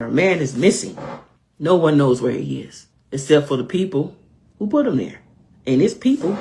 Our man is missing. No one knows where he is, except for the people who put him there. And it's people,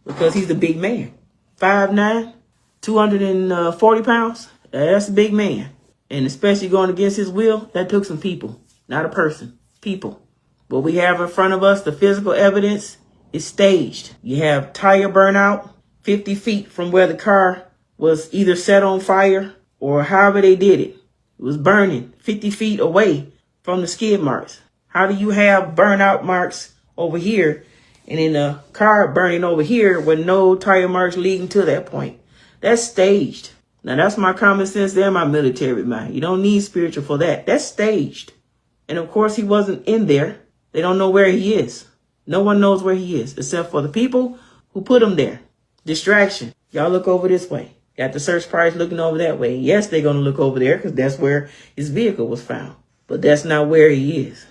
because he's a big man. 5'9", 240 pounds. That's a big man. And especially going against his will, that took some people. Not a person. People. What we have in front of us, the physical evidence, is staged. You have tire burnout 50 feet from where the car was either set on fire or however they did it. It was burning 50 feet away from the skid marks. How do you have burnout marks over here and in a car burning over here with no tire marks leading to that point? That's staged. Now, that's my common sense and my military mind. You don't need spiritual for that. That's staged. And of course, he wasn't in there. They don't know where he is. No one knows where he is except for the people who put him there. Distraction. Y'all look over this way. Got the search parties looking over that way. Yes, they're going to look over there because that's where his vehicle was found. But that's not where he is.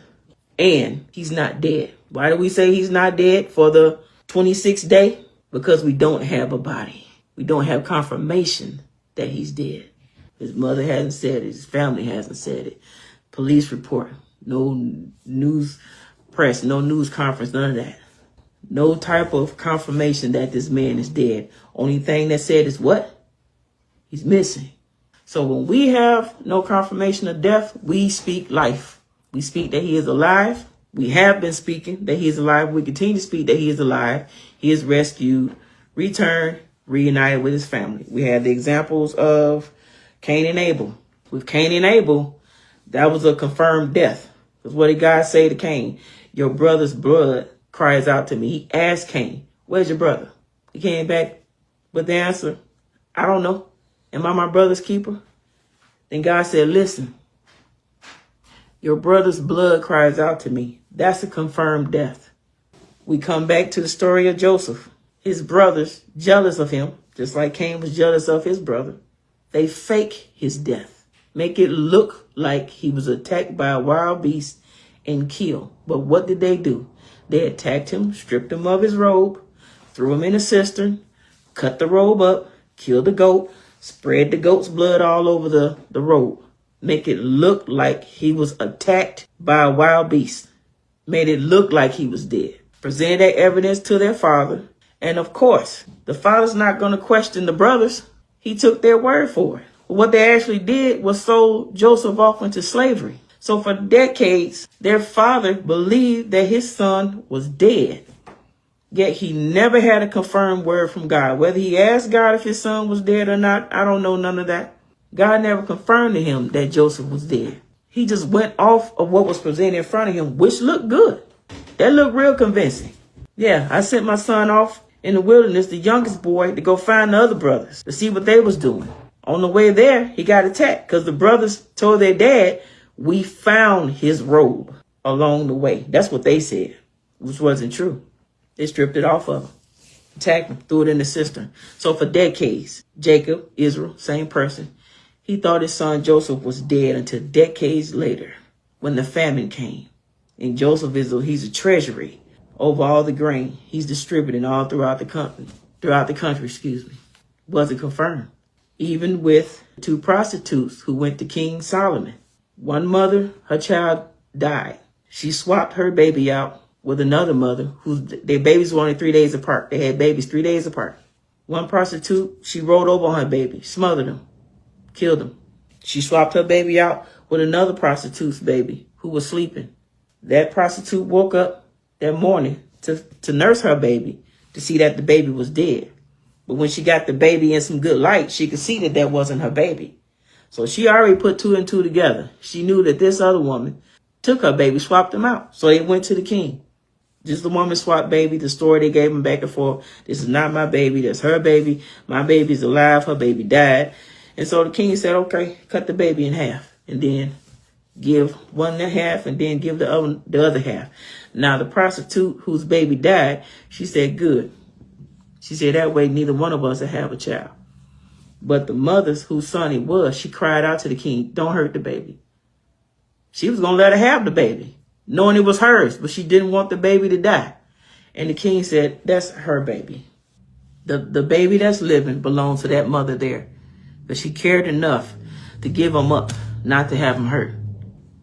And he's not dead. Why do we say he's not dead for the 26th day? Because we don't have a body. We don't have confirmation that he's dead. His mother hasn't said it. His family hasn't said it. Police report. No news press. No news conference. None of that. No type of confirmation that this man is dead. Only thing that said is what? He's missing. So when we have no confirmation of death, we speak life. We speak that he is alive. We have been speaking that he is alive. We continue to speak that he is alive. He is rescued, returned, reunited with his family. We had the examples of Cain and Abel. With Cain and Abel, that was a confirmed death. Because what did God say to Cain? Your brother's blood cries out to me. He asked Cain, where's your brother? He came back with the answer, I don't know. Am I my brother's keeper? Then God said, listen, your brother's blood cries out to me. That's a confirmed death. We come back to the story of Joseph. His brothers, jealous of him, just like Cain was jealous of his brother. They fake his death. Make it look like he was attacked by a wild beast and killed. But what did they do? They attacked him, stripped him of his robe, threw him in a cistern, cut the robe up, killed the goat, spread the goat's blood all over the robe. Make it look like he was attacked by a wild beast. Made it look like he was dead. Presented that evidence to their father. And of course, the father's not going to question the brothers. He took their word for it. What they actually did was sold Joseph off into slavery. So for decades, their father believed that his son was dead. Yet he never had a confirmed word from God. Whether he asked God if his son was dead or not, I don't know none of that. God never confirmed to him that Joseph was dead. He just went off of what was presented in front of him, which looked good. That looked real convincing. Yeah, I sent my son off in the wilderness, the youngest boy, to go find the other brothers to see what they was doing. On the way there, he got attacked because the brothers told their dad, we found his robe along the way. That's what they said, which wasn't true. They stripped it off of him, attacked him, threw it in the cistern. So for decades, Jacob, Israel, same person, he thought his son Joseph was dead until decades later when the famine came. And Joseph he's a treasury over all the grain he's distributing all throughout the country, Wasn't confirmed. Even with 2 prostitutes who went to King Solomon. One mother, her child died. She swapped her baby out with another mother their babies were only 3 days apart. They had babies 3 days apart. One prostitute, she rolled over on her baby, smothered him, killed him. She swapped her baby out with another prostitute's baby who was sleeping. That prostitute woke up that morning to nurse her baby to see that the baby was dead. But when she got the baby in some good light, she could see that that wasn't her baby. So she already put 2 and 2 together. She knew that this other woman took her baby, swapped them out. So they went to the king. Just the woman swapped baby. The story they gave him back and forth. This is not my baby. That's her baby. My baby's alive. Her baby died. And so the king said, okay, cut the baby in half and then give one half and then give the other half. Now the prostitute whose baby died, she said, good. She said that way neither one of us will have a child. But the mother's whose son it was, she cried out to the king, don't hurt the baby. She was going to let her have the baby, knowing it was hers, but she didn't want the baby to die. And the king said, that's her baby. The baby that's living belongs to that mother there. But she cared enough to give him up, not to have him hurt.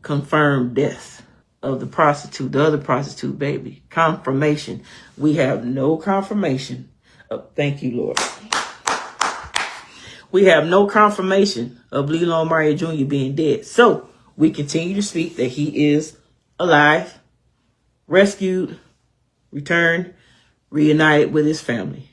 confirmed death of the prostitute, the other prostitute baby. Confirmation. We have no confirmation. Thank you, Lord. We have no confirmation of Lee Longmire Jr. being dead. So we continue to speak that he is alive, rescued, returned, reunited with his family.